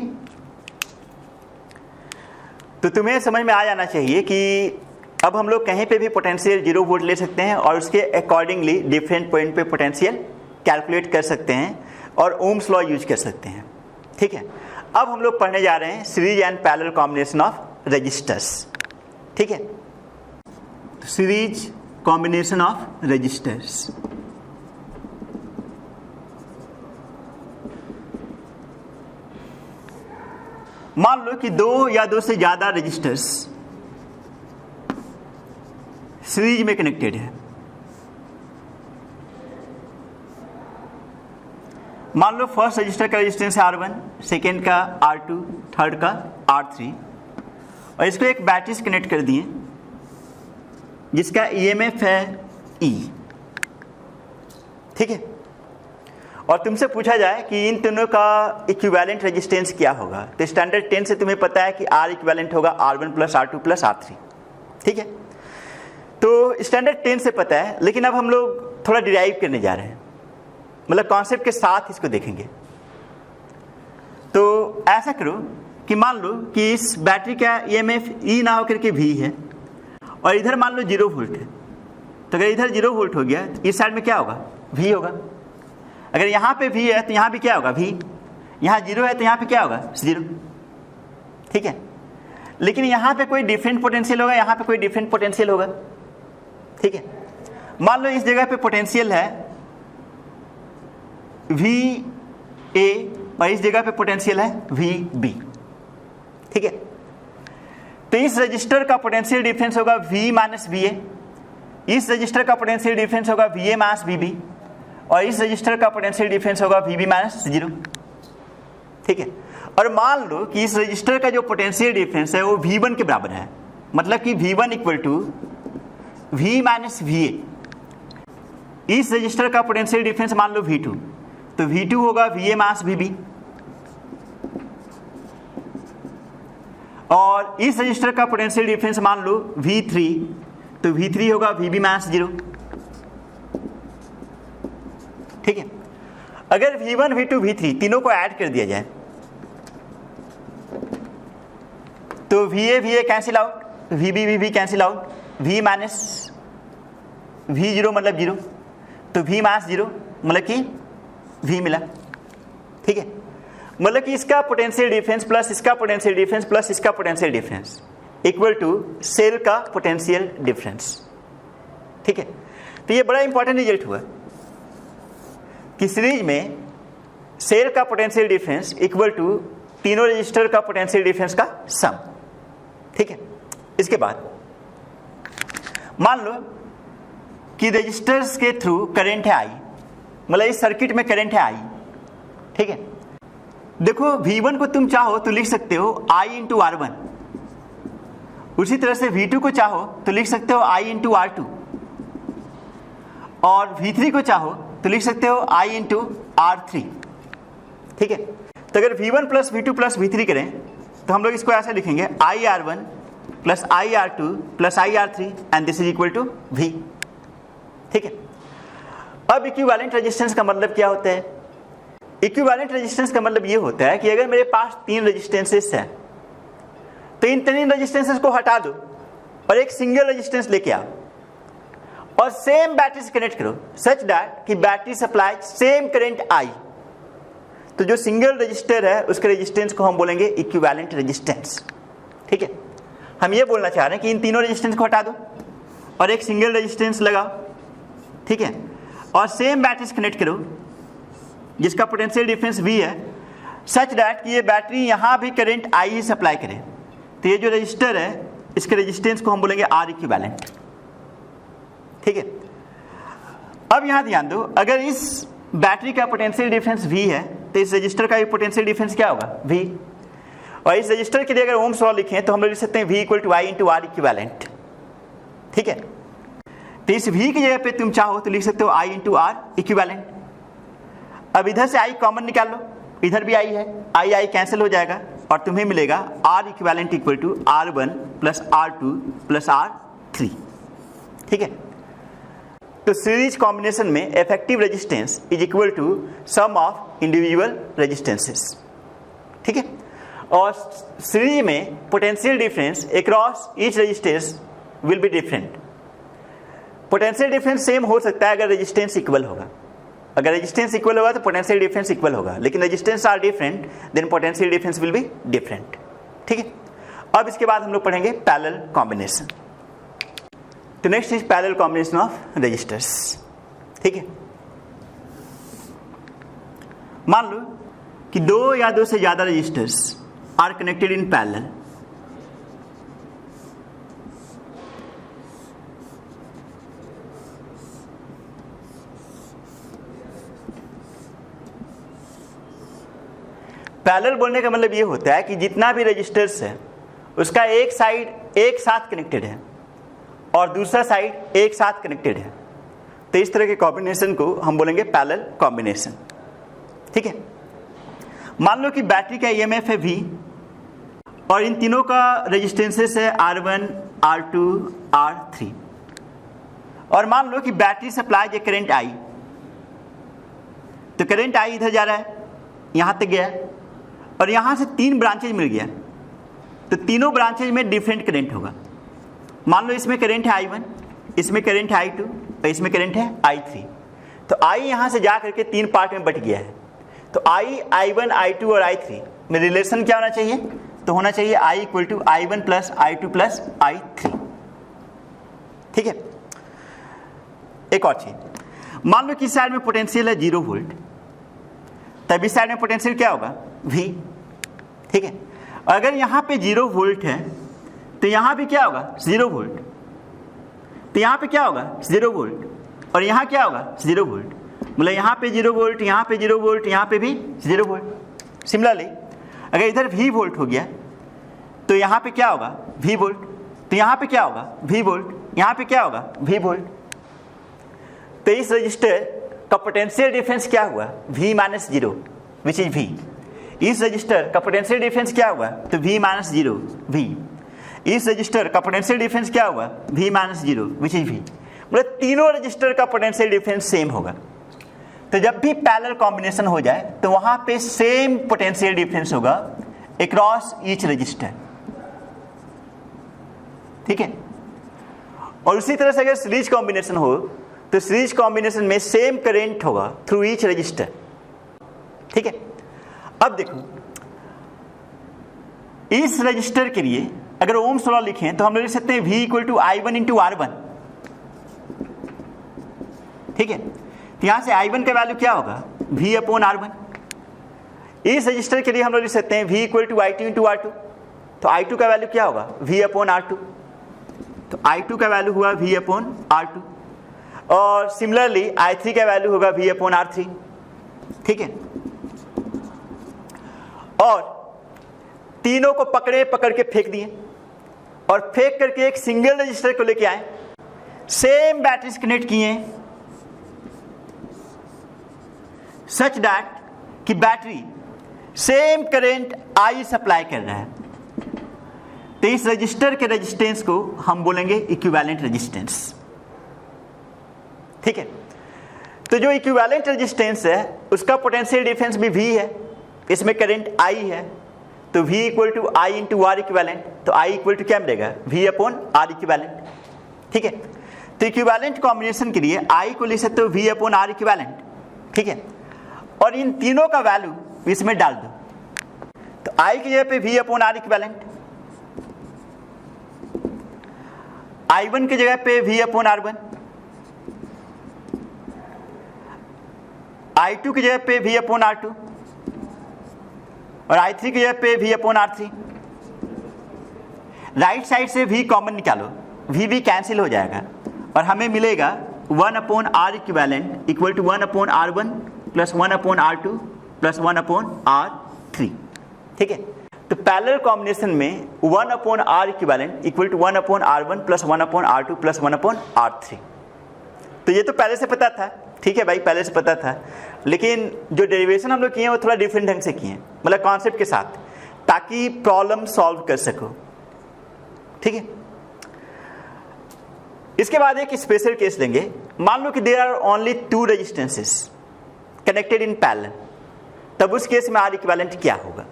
तो तुम्हें समझ में आ जाना चाहिए कि अब हम लोग कहीं पे भी पोटेंशियल 0 वोल्ट ले सकते हैं और उसके अकॉर्डिंगली डिफरेंट पॉइंट पे पोटेंशियल कैलकुलेट कर सकते हैं और ओम्स लॉ यूज कर सकते हैं, ठीक है। अब हम लोग पढ़ने जा रहे हैं series and parallel combination of resistors, ठीक है। Series combination of resistors. मान लो कि 2 या 2 से ज्यादा रजिस्टर्स सीरीज में कनेक्टेड है। मान लो फर्स्ट रजिस्टर का रेजिस्टेंस है R1, सेकेंड का R2, थर्ड का R3, और इसको एक बैटरी से कनेक्ट कर दिए जिसका EMF है E, ठीक है। और तुमसे पूछा जाए कि इन दोनों का इक्विवेलेंट रेजिस्टेंस क्या होगा, तो स्टैंडर्ड 10 से तुम्हें पता है कि R इक्विवेलेंट होगा R1 plus R2 plus R3, ठीक है। तो स्टैंडर्ड 10 से पता है, लेकिन अब हम लोग थोड़ा डिराइव करने जा रहे हैं, मतलब कॉन्सेप्ट के साथ इसको देखेंगे। तो ऐसा करो कि मान लो कि इस बैटरी का EMF E ना होकर के V है और इधर मान लो 0 वोल्ट है, तो अगर इधर 0 वोल्ट हो गया तो इस साइड में क्या होगा? V होगा। अगर यहाँ पे V है तो यहाँ भी क्या होगा? V। यहाँ 0 है तो यहाँ पे क्या होगा? 0, ठीक है। लेकिन यहाँ पे कोई डिफरेंट पोटेंशियल होगा, यहाँ पे कोई डिफरेंट पोटेंशियल होगा, ठीक है। मान लो इस जगह पे पोटेंशियल है VA और इस जगह पे पोटेंशियल है VB, ठीक है। तो इस रजिस्टर का पोटेंशियल डिफरेंस होगा V माइनस VA, इस रजिस्टर का पोटेंशियल डिफरेंस होगा VA माइनस VB, और इस रजिस्टर का पोटेंशियल डिफरेंस होगा VB माइनस 0, ठीक है। और मान लो कि इस रजिस्टर का जो पोटेंशियल डिफरेंस है वो V1 के बराबर है, मतलब कि V1 equal to V minus VA। इस रजिस्टर का पोटेंशियल डिफरेंस मान लो V2, तो V2 होगा VA माइनस VB, और इस रजिस्टर का पोटेंशियल डिफरेंस मान लो V3, तो V3 होगा VB माइनस 0, ठीक है। अगर V1, V2, V3 तीनों को ऐड कर दिया जाए तो VA VA cancel out, VB VB cancel out, V minus V0 मतलब 0, तो V माइनस 0 मतलब कि V मिला, ठीक है। मतलब कि इसका पोटेंशियल डिफरेंस प्लस इसका पोटेंशियल डिफरेंस प्लस इसका potential difference equal to cell का पोटेंशियल डिफरेंस, ठीक है। तो ये बड़ा इंपॉर्टेंट रिजल्ट हुआ कि सीरीज में सेल का पोटेंशियल डिफरेंस इक्वल टू तीनों रजिस्टर का पोटेंशियल डिफरेंस का सम, ठीक है। इसके बाद मान लो कि रजिस्टर्स के थ्रू करंट है I, मतलब इस सर्किट में करंट है I, ठीक है। देखो V1 को तुम चाहो तो लिख सकते हो I इंटू R1, उसी तरह से V2 को चाहो तो लिख सकते हो I इंटू R2, और V3 को चाहो तो लिख सकते हो I इंटू R3, ठीक है। तो अगर V1 plus V2 plus V3 करें तो हम लोग इसको ऐसे लिखेंगे IR1 plus IR2 plus IR3 and this is equal to V, ठीक है। अब इक्विवेलेंट रेजिस्टेंस का मतलब क्या होता है? इक्विवेलेंट रेजिस्टेंस का मतलब ये होता है कि अगर मेरे पास 3 रेजिस्टेंसेस हैं तो इन 3 रेजिस्टेंसेस को हटा दो और एक सिंगल रेजिस्टेंस लेके आओ और सेम बैटरी से कनेक्ट करो सच दैट कि battery supply same current I। तो जो सिंगल रजिस्टर है उसके रेजिस्टेंस को हम बोलेंगे इक्विवेलेंट रेजिस्टेंस, ठीक है। हम ये बोलना चाह रहे हैं कि इन तीनों रेजिस्टेंस को हटा दो और एक सिंगल रेजिस्टेंस लगाओ, ठीक है, और सेम बैटरी से कनेक्ट करो जिसका पोटेंशियल डिफरेंस V है, सच दैट कि ये बैटरी यहाँ भी करंट I ही सप्लाई करे। तो ये जो रजिस्टर है इसके रेजिस्टेंस को हम बोलेंगे R इक्विवेलेंट। ठीक है, अब यहां ध्यान दो, अगर इस बैटरी का पोटेंशियल डिफरेंस V है तो इस रजिस्टर का भी पोटेंशियल डिफरेंस क्या होगा, V। और इस रजिस्टर के लिए अगर ओम्स लॉ लिखें तो हम लोग लिख सकते हैं V equal to I into R equivalent. ठीक है, तो इस V की जगह पे तुम चाहो तो लिख सकते हो I इंटू R इक्विवेलेंट। अब इधर से I कॉमन निकाल लो, इधर भी I है, I कैंसिल हो जाएगा और तुम्हें मिलेगा R equivalent equal to R1 plus R2 plus R3। ठीक है, तो सीरीज कॉम्बिनेशन में effective resistance is equal to sum of individual resistances. ठीक है, और सीरीज में potential difference across each resistance will be different. Potential difference same हो सकता है अगर रेजिस्टेंस इक्वल होगा, अगर रेजिस्टेंस इक्वल होगा तो पोटेंशियल डिफरेंस इक्वल होगा, लेकिन resistance are different then potential difference will be different. ठीक है, अब इसके बाद हम लोग पढ़ेंगे पैरेलल कॉम्बिनेशन। तो next is parallel combination of resistors. ठीक है, मान लो कि दो या दो से ज्यादा resistors are connected in parallel. Parallel बोलने का मतलब ये होता है कि जितना भी रेजिस्टर्स है उसका एक साइड एक साथ कनेक्टेड है और दूसरा साइड एक साथ कनेक्टेड है, तो इस तरह के कॉम्बिनेशन को हम बोलेंगे पैरेलल कॉम्बिनेशन। ठीक है, मान लो कि बैटरी का ईएमएफ है V और इन तीनों का रेजिस्टेंसेस है R1, R2, R3, और मान लो कि battery supplies A current I। तो करंट I इधर जा रहा है, यहां तक गया और यहां से तीन ब्रांचेज मिल गया, तो तीनों ब्रांचेज में डिफरेंट करंट होगा। मान लो इसमें करंट है I1, इसमें करंट है I2 और इसमें करंट है I3। तो I यहां से जा करके तीन पार्ट में बट गया है, तो I1, I2 और I3 में रिलेशन क्या होना चाहिए, तो होना चाहिए I equal to I1 plus I2 plus I3। ठीक है, एक और चीज, मान लो कि इस साइड में पोटेंशियल है 0 वोल्ट, तब इस साइड में पोटेंशियल क्या होगा, V। ठीक है, अगर यहां पे 0 वोल्ट है तो यहां भी क्या होगा, 0 वोल्ट, तो यहां पे क्या होगा 0 वोल्ट और यहां क्या होगा 0 वोल्ट, मतलब यहां पे 0 वोल्ट, यहां पे 0 वोल्ट, यहां पे भी 0 वोल्ट। सिमिलरली अगर इधर V वोल्ट हो गया तो यहां पे क्या होगा V वोल्ट, तो यहां पे क्या होगा V वोल्ट, यहां पे क्या होगा V वोल्ट। तो इस रजिस्टर का पोटेंशियल डिफरेंस क्या हुआ, V minus 0 which is V। इस रजिस्टर का पोटेंशियल डिफरेंस क्या हुआ, तो V माइनस 0 V। इस रजिस्टर का पोटेंशियल डिफरेंस क्या हुआ, V minus 0 which is V। मतलब तीनों रजिस्टर का पोटेंशियल डिफरेंस सेम होगा। तो जब भी पैरेलल कॉम्बिनेशन हो जाए तो वहां पे सेम पोटेंशियल डिफरेंस होगा अक्रॉस ईच रजिस्टर। ठीक है, और उसी तरह से अगर सीरीज कॉम्बिनेशन हो तो सीरीज कॉम्बिनेशन में सेम करंट होगा थ्रू ईच रजिस्टर। ठीक है, अब देखो इस रजिस्टर के लिए अगर ओम्स लॉ लिखें तो हम लोग लिख सकते हैं V equal to I1 into R1। ठीक है, तो यहां से I1 का वैल्यू क्या होगा, V अपॉन R1। इस रजिस्टर के लिए हम लोग लिख सकते हैं V equal to I2 into R2, तो I2 का वैल्यू क्या होगा, V अपॉन R2, तो I2 का वैल्यू हुआ V अपॉन R2, और सिमिलरली I3 का वैल्यू होगा V अपॉन R3। ठीक है, और तीनों को पकड़ के फेंक दिए और फेंक करके एक सिंगल रजिस्टर को लेके आए, सेम बैटरीज कनेक्ट किए सच दैट कि battery same current I supply कर रहा है। तो इस रजिस्टर के रेजिस्टेंस को हम बोलेंगे इक्विवेलेंट रेजिस्टेंस। ठीक है, तो जो इक्विवेलेंट रेजिस्टेंस है उसका पोटेंशियल डिफरेंस भी V है, इसमें करंट I है, तो V equal to I into R equivalent, तो I इक्वल टू क्या मिलेगा, V अपॉन R इक्विवेलेंट। ठीक है, तो इक्विवेलेंट कॉम्बिनेशन के लिए I को लिख सकते हो V अपॉन R इक्विवेलेंट। ठीक है, और इन तीनों का वैल्यू इसमें डाल दो, तो I की जगह पे V upon R equivalent, I1 की जगह पे V अपॉन R1, I2 की जगह पे V अपॉन R2 और I3 की जगह पे V upon R3। Right side से v कॉमन निकालो, v भी कैंसिल हो जाएगा और हमें मिलेगा 1/r equivalent equal to 1/r1 plus 1/r2 plus 1/r3। ठीक है, तो पैरेलल कॉम्बिनेशन में 1/r equivalent equal to 1/r1 plus 1/r2 plus 1/r3। तो ये तो पहले से पता था, ठीक है भाई, पहले से पता था, लेकिन जो डेरिवेशन हम लोग किए हैं वो थोड़ा डिफरेंट ढंग से किए हैं, मतलब कॉन्सेप्ट के साथ, ताकि प्रॉब्लम सॉल्व कर सको। ठीक है, इसके बाद एक स्पेशल केस लेंगे। मान लो कि there are only 2 resistances connected in parallel, तब उस केस में R इक्विवेलेंट क्या होगा।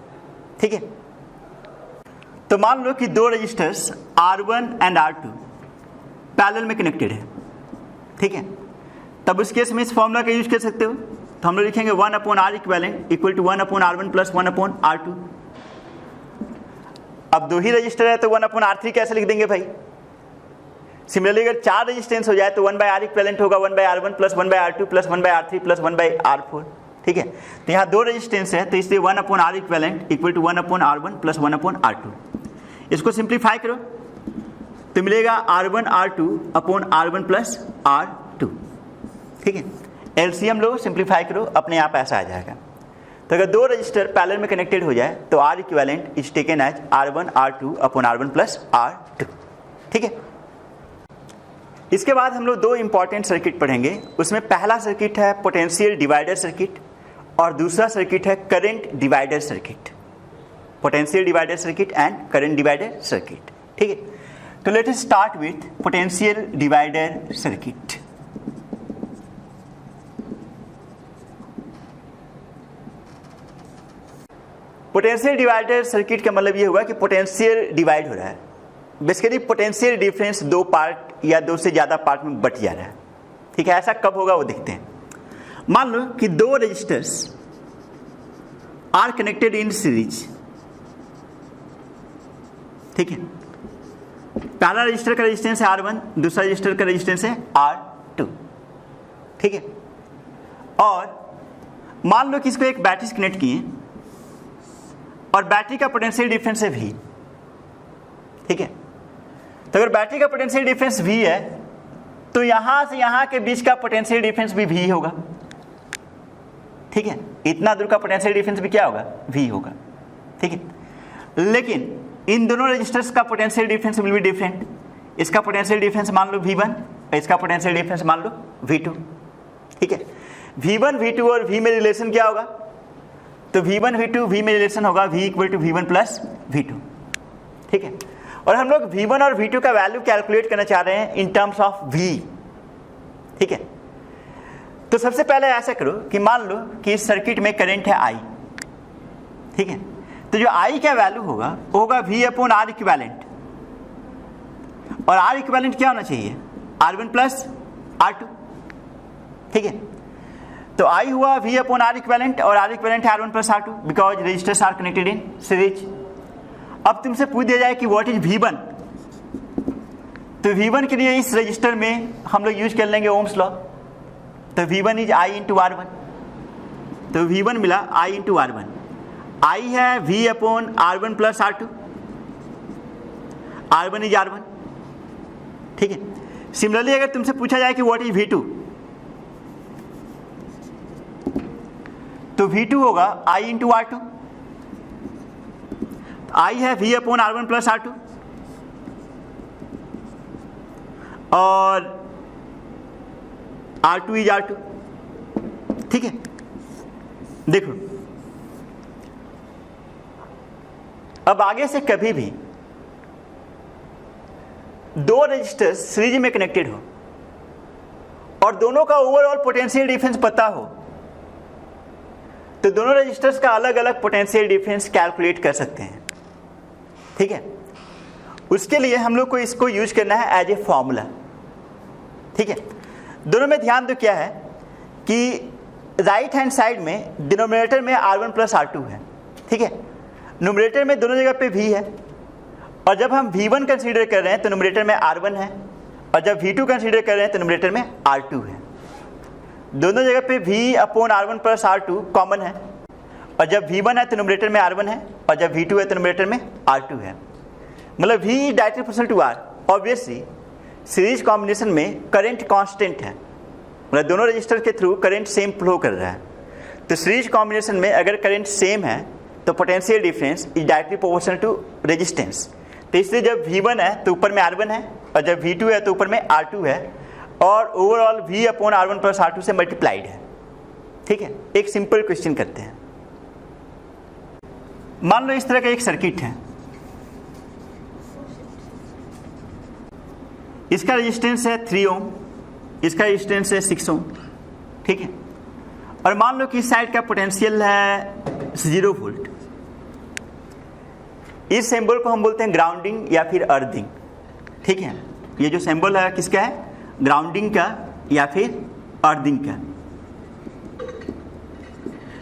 ठीक है, तो मान लो कि 2 resistors R1 and R2 parallel में कनेक्टेड है। ठीक है, तब उस केस में इस फॉर्मूला का यूज कर सकते हो। तो हम लोग लिखेंगे 1/r equivalent equal to 1/r1 plus 1/r2। अब 2 ही रजिस्टर है तो 1/r3 कैसे लिख देंगे भाई। सिमिलरली अगर 4 रेजिस्टेंस हो जाए तो 1/r इक्विवेलेंट होगा 1/r1 plus 1/r2 plus 1/r3 plus 1/r4। ठीक है, तो यहाँ 2 रेजिस्टेंस है तो इसलिए 1/r equivalent equal to 1/r1 plus 1/r2। इसको सिंप्लीफाई करो तो मिलेगा R1 R2 upon R1 plus R2। ठीक है, एलसीएम लो, सिंप्लीफाई करो, अपने आप ऐसा आ जाएगा। तो अगर 2 रजिस्टर पैरेलल में कनेक्टेड हो जाए तो R equivalent is taken as R1 R2 upon R1 plus R2। ठीक है, इसके बाद हम लोग 2 इंपॉर्टेंट सर्किट पढ़ेंगे। उसमें पहला सर्किट है पोटेंशियल डिवाइडर सर्किट और दूसरा सर्किट है current divider circuit. Potential divider circuit and current divider circuit. ठीक है, तो let us start with potential divider circuit. Potential divider circuit का मतलब ये हुआ कि पोटेंशियल डिवाइड हो रहा है। बेसिकली पोटेंशियल डिफरेंस 2 पार्ट या 2 से ज्यादा पार्ट में बट जा रहा है। ठीक है, ऐसा कब होगा वो देखते हैं। मान लो कि 2 resistors are connected in series. ठीक है, पहला रजिस्टर का रेजिस्टेंस है R1, दूसरा रजिस्टर का रेजिस्टेंस है R2। ठीक है, और मान लो कि इसको एक बैटरी से कनेक्ट किए और बैटरी का पोटेंशियल डिफरेंस है V। ठीक है, तो अगर बैटरी का पोटेंशियल डिफरेंस V है तो यहां से यहां के बीच का पोटेंशियल डिफरेंस भी V होगा। ठीक है, इतना दूर का पोटेंशियल डिफरेंस भी क्या होगा, V होगा। ठीक है, लेकिन इन दोनों रजिस्टर्स का potential difference will be different. इसका पोटेंशियल डिफरेंस मान लो V1 और इसका पोटेंशियल डिफरेंस मान लो V2। ठीक है, V1 V2 और V में रिलेशन क्या होगा, तो V1 V2 V में रिलेशन होगा V equal to V1 plus V2। ठीक है, और हम लोग V1 और V2 का वैल्यू कैलकुलेट करना चाह रहे हैं इन टर्म्स ऑफ V। ठीक है, तो सबसे पहले ऐसा करो कि मान लो कि इस सर्किट में करंट है I। ठीक है, तो जो I का वैल्यू होगा वो होगा V अपॉन R इक्विवेलेंट, और R इक्विवेलेंट क्या होना चाहिए, R1 प्लस R2। ठीक है, तो I हुआ V अपॉन R इक्विवेलेंट और R इक्विवेलेंट है R1 plus R2 because resistors are connected in series. अब तुमसे पूछ दिया जाए कि व्हाट इज V1, तो V1 के लिए इस रजिस्टर में हम लोग यूज कर लेंगे ओम्स लॉ। तो V1 is I into R1, तो V1 मिला I इंटू R1। I है V upon R1 plus R2, R1 is R1। ठीक है, सिमिलरली अगर तुमसे पूछा जाए कि व्हाट इज V2, तो V2 होगा I इंटू R2। I है V upon R1 plus R2 और R2 इज R2। ठीक है, देखो अब आगे से कभी भी 2 रजिस्टर्स सीरीज में कनेक्टेड हो और दोनों का ओवरऑल पोटेंशियल डिफरेंस पता हो तो दोनों रजिस्टर्स का अलग अलग पोटेंशियल डिफरेंस कैलकुलेट कर सकते हैं। ठीक है, उसके लिए हम लोग को इसको यूज करना है एज ए फॉर्मूला। ठीक है, दोनों में ध्यान दो क्या है कि राइट हैंड साइड में डिनोमिनेटर में R1 प्लस R2 है। ठीक है, न्यूमरेटर में दोनों जगह पे V है, और जब हम V1 कंसीडर कर रहे हैं तो न्यूमरेटर में R1 है, और जब V2 कंसीडर कर रहे हैं तो न्यूमरेटर में R2 है। दोनों जगह पे V upon R1 plus R2 common है, और जब V1 है तो न्यूमरेटर में R1 है, और जब V2 है तो न्यूमरेटर में R2 है। मतलब V is directly proportional to R। Obviously series combination में करंट कांस्टेंट है, मतलब दोनों रजिस्टर के थ्रू करंट सेम फ्लो कर रहा है। तो सीरीज कॉम्बिनेशन में अगर करंट सेम है तो potential difference is directly proportional to resistance. तो इसलिए जब V1 है तो ऊपर में R1 है, और जब V2 है तो ऊपर में R2 है, और overall V upon R1 plus R2 से मल्टीप्लाइड है। ठीक है, एक सिंपल क्वेश्चन करते हैं। मान लो इस तरह का एक सर्किट है, इसका रेजिस्टेंस है 3 ओम, इसका रेजिस्टेंस है 6 ओम। ठीक है, और मान लो कि इस साइड का पोटेंशियल है 0 वोल्ट। इस सिंबल को हम बोलते हैं ग्राउंडिंग या फिर अर्थिंग। ठीक है, ये जो सिंबल है किसका है, ग्राउंडिंग का या फिर अर्थिंग का।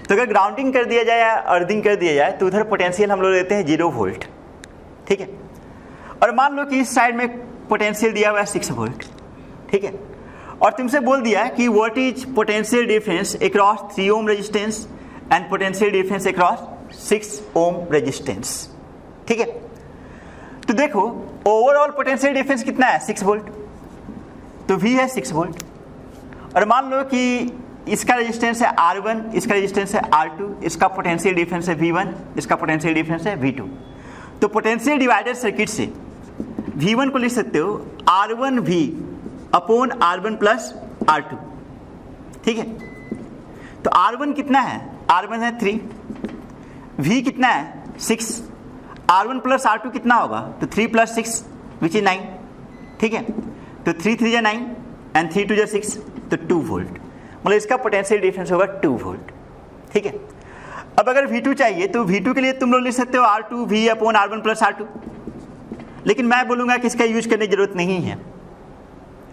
तो अगर ग्राउंडिंग कर दिया जाए या अर्थिंग कर दिया जाए तो उधर पोटेंशियल हम लोग लेते हैं 0 वोल्ट। ठीक है, और मान लो कि इस साइड में पोटेंशियल दिया हुआ है 6 वोल्ट। ठीक है, और तुमसे बोल दिया है कि what is potential difference across 3 ohm resistance and potential difference across 6 ohm resistance. ठीक है, तो देखो ओवरऑल पोटेंशियल डिफरेंस कितना है, 6 वोल्ट, तो V है 6 वोल्ट। और मान लो कि इसका रेजिस्टेंस है R1, इसका रेजिस्टेंस है R2, इसका पोटेंशियल डिफरेंस है V1, इसका पोटेंशियल डिफरेंस है V2। तो पोटेंशियल डिवाइडर सर्किट से V1 को लिख सकते हो R1V upon R1 plus R2। ठीक है, तो R1 कितना है, R1 है 3, V कितना है 6, R1 प्लस R2 कितना होगा, तो 3 प्लस 6 विच इज 9। ठीक है, तो 3 3 9 एंड 3 2 6, तो 2 वोल्ट, मतलब इसका पोटेंशियल डिफरेंस होगा 2 वोल्ट। ठीक है, अब अगर V2 चाहिए तो V2 के लिए तुम लोग लिख सकते हो R2V upon R1 plus R2, लेकिन मैं बोलूंगा कि इसका यूज करने की जरूरत नहीं है।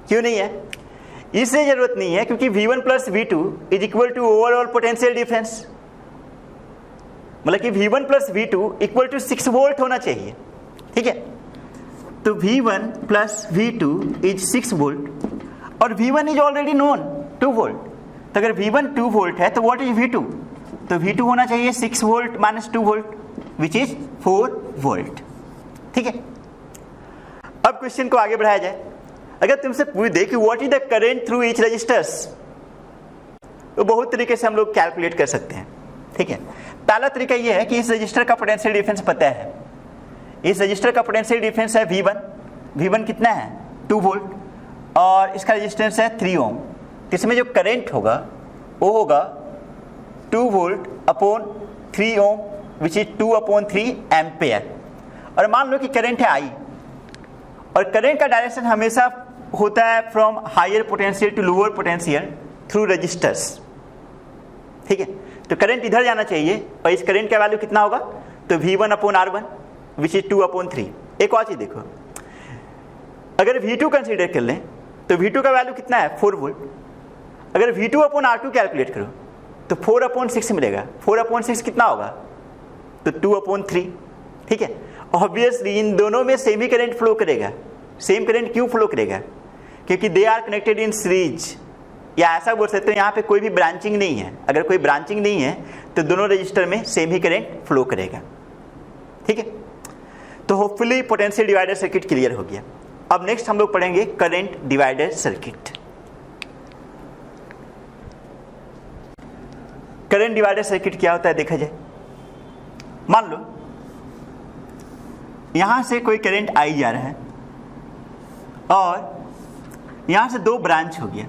क्यों नहीं है, इसलिए जरूरत नहीं है क्योंकि V1 plus V2 is equal to overall potential difference, मतलब कि V1 plus V2 equal to 6 volt होना चाहिए। ठीक है, तो V1 plus V2 is 6 volt और V1 is already known 2 volt. तो अगर V1 2 वोल्ट है तो व्हाट इज V2, तो V2 होना चाहिए 6 volt minus 2 volt which is 4 volt. ठीक है, अब क्वेश्चन को आगे बढ़ाया जाए। अगर तुमसे पूछ दे कि what is the current through each resistors, तो बहुत तरीके से हम लोग कैलकुलेट कर सकते हैं। ठीक है, पहला तरीका यह है कि इस रजिस्टर का पोटेंशियल डिफरेंस पता है। इस रजिस्टर का पोटेंशियल डिफरेंस है V1 कितना है 2 वोल्ट और इसका रेजिस्टेंस है 3 ओम। इसमें जो करंट होगा वो होगा 2 volt upon 3 ohm which is 2 upon 3 ampere. और मान लो कि करंट है I, और करंट का डायरेक्शन हमेशा होता है from higher potential to lower potential through resistors. ठीक है, तो करंट इधर जाना चाहिए और इस करंट का वैल्यू कितना होगा, तो V1 upon R1 which is 2 upon 3। एक और चीज देखो, अगर V2 कंसीडर कर लें तो V2 का वैल्यू कितना है 4 वोल्ट। अगर V2 अपॉन R2 कैलकुलेट करो तो 4 अपॉन 6 मिलेगा। 4 अपॉन 6 कितना होगा, तो 2 अपॉन 3। ठीक है, ऑब्वियसली इन दोनों में सेम ही करंट फ्लो करेगा। सेम करंट क्यों फ्लो करेगा, क्योंकि they are connected in series, या ऐसा बोल सकते हो यहाँ पे कोई भी ब्रांचिंग नहीं है। अगर कोई ब्रांचिंग नहीं है तो दोनों रजिस्टर में सेम ही करंट फ्लो करेगा। ठीक है, तो hopefully potential divider circuit clear हो गया। अब नेक्स्ट हम लोग पढ़ेंगे current divider circuit. Current divider circuit क्या होता है देखा जाए। मान लो यहां से कोई करंट आई जा रहा है और यहां से 2 ब्रांच हो गया।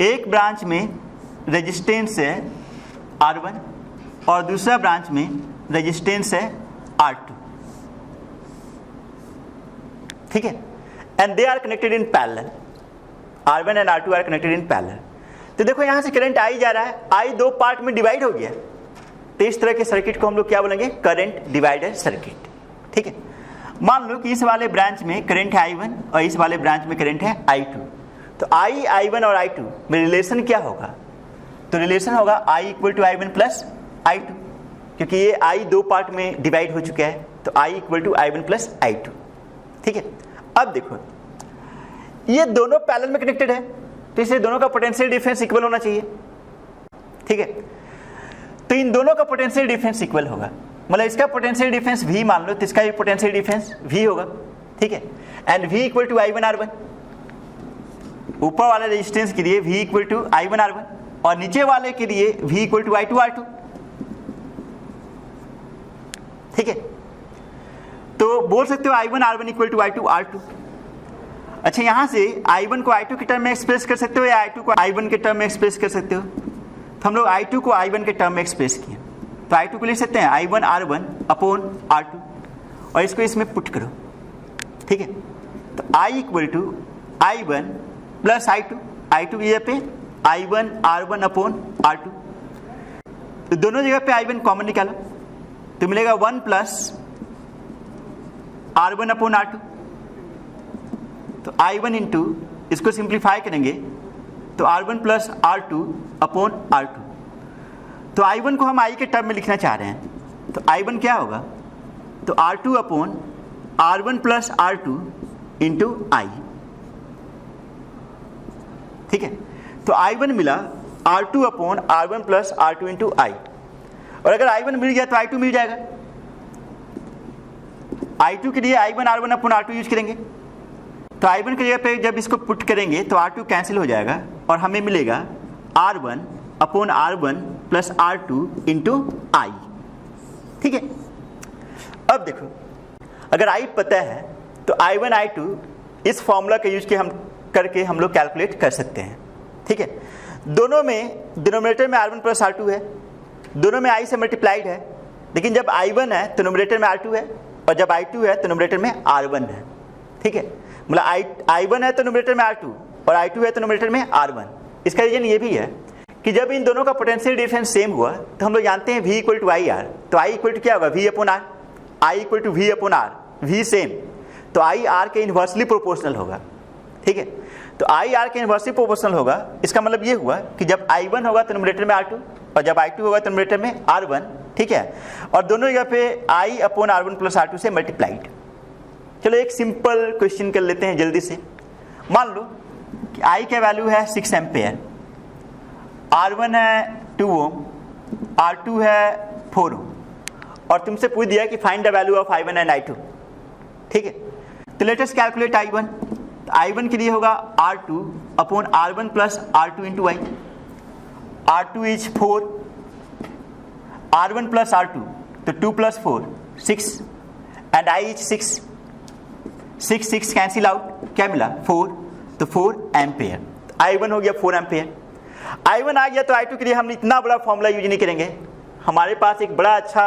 एक ब्रांच में रेजिस्टेंस है R1 और दूसरा ब्रांच में रेजिस्टेंस है R2। ठीक है, and they are connected in parallel. R1 and R2 are connected in parallel. तो देखो यहां से करंट आई जा रहा है, आई 2 पार्ट में डिवाइड हो गया। तो इस तरह के सर्किट को हम लोग क्या बोलेंगे, करंट डिवाइडर सर्किट। ठीक है, मान लो कि इस वाले ब्रांच में करंट है I1 और इस वाले ब्रांच में करंट है I2। तो I1 और I2 में रिलेशन क्या होगा, तो रिलेशन होगा I equal to I1 plus I2, क्योंकि ये I 2 पार्ट में डिवाइड हो चुका है। तो I equal to I1 plus I2। ठीक है, अब देखो ये दोनों पैरेलल में कनेक्टेड है तो इसलिए दोनों का पोटेंशियल डिफरेंस इक्वल होना चाहिए। ठीक है, तो इन दोनों का पोटेंशियल डिफरेंस इक्वल होगा। मतलब इसका पोटेंशियल डिफरेंस V मान लो, तो इसका भी पोटेंशियल डिफरेंस V होगा, ठीक है। And V equal to I1R1, ऊपर वाले रेजिस्टेंस के लिए V इक्वल टू I1R1 और नीचे वाले के लिए V इक्वल टू I2R2, ठीक है। तो बोल सकते हो I1R1 इक्वल टू I2R2। अच्छा, यहां से I1 को I2 के टर्म में एक्सप्रेस कर सकते हो या I2 को I1 के टर्म में एक्सप्रेस कर सकते हो। तो हम लोग I2 को I1 के टर्म में एक्सप्रेस किए, तो I2 को लिख सकते हैं I1R1 अपॉन R2 और इसको इसमें पुट करो, ठीक है। तो I equal to I1 plus I2 की जगह पे I1R1 अपॉन R2, तो दोनों जगह पे I1 कॉमन निकालो तो मिलेगा 1 प्लस R1 अपॉन R2। तो I1 इंटू इसको सिंप्लीफाई करेंगे तो R1 plus R2 upon R2। तो I1 को हम I के टर्म में लिखना चाह रहे हैं, तो I1 क्या होगा, तो R2 upon R1 plus R2 into I, ठीक है। तो I1 मिला R2 upon R1 plus R2 into I, और अगर I1 मिल गया तो I2 मिल जाएगा। I2 के लिए I1R1 अपॉन R2 यूज करेंगे, तो I1 की जगह पे जब इसको पुट करेंगे तो R2 कैंसिल हो जाएगा और हमें मिलेगा R1 upon R1 plus R2 into I, ठीक है। अब देखो, अगर I पता है तो I1 I2 इस फॉर्मूला का यूज करके हम लोग कैलकुलेट कर सकते हैं, ठीक है। दोनों में डिनोमिनेटर में R1 प्लस R2 है, दोनों में I से मल्टीप्लाइड है, लेकिन जब I1 है तो नोमिनेटर में R2 है और जब I2 है तो नोमिनेटर में R1 है, ठीक है। मतलब I1 है तो नोमिनेटर में R2 और I2 है तो नोमिनेटर में R1। इसका रीजन ये भी है कि जब इन दोनों का पोटेंशियल डिफरेंस सेम हुआ तो हम लोग जानते हैं V equal to I R, तो I इक्वल टू क्या होगा, V upon R, I equal to V upon R, V same, तो I R के इन्वर्सली प्रोपोर्शनल होगा, ठीक है। तो I R के इन्वर्सली प्रोपोर्शनल होगा, इसका मतलब ये हुआ कि जब I1 होगा तो नोमिनेटर में R2 और जब I2 होगा तो नोमिनेटर में R1, ठीक है। और दोनों जगह पे I upon R1 plus R2 से मल्टीप्लाइड। चलो एक सिंपल क्वेश्चन कर लेते हैं जल्दी से। मान लो कि I का वैल्यू है 6 एम्पेयर, R1 है 2 ओम, R2 है 4 ओम, और तुमसे पूछ दिया कि find the value of I1 and I2, ठीक है। तो लेट अस कैलकुलेट I1। तो I1 के लिए होगा R2 upon R1 plus R2 into I। R2 is 4, R1 plus R2, तो 2 plus 4 6 and I is 6 cancel out, क्या मिला 4, तो 4 एम्पेयर। I1 हो गया 4 एम्पेयर। I1 आ गया तो I2 के लिए हम इतना बड़ा फॉर्मूला यूज नहीं करेंगे, हमारे पास एक बड़ा अच्छा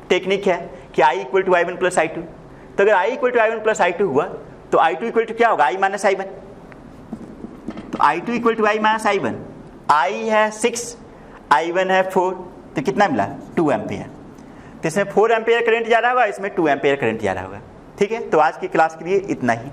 टेक्निक है कि I equal to I1 plus I2। तो अगर I equal to I1 plus I2 हुआ तो I2 इक्वल टू क्या होगा, I माइनस I1। तो I2 equal to I minus I1, I है 6, I1 है 4, तो कितना मिला 2 एम्पेयर। तो इसमें 4 एम्पेयर करंट जा रहा होगा, इसमें 2 एम्पेयर करंट जा रहा होगा, ठीक है। तो आज की क्लास के लिए इतना ही।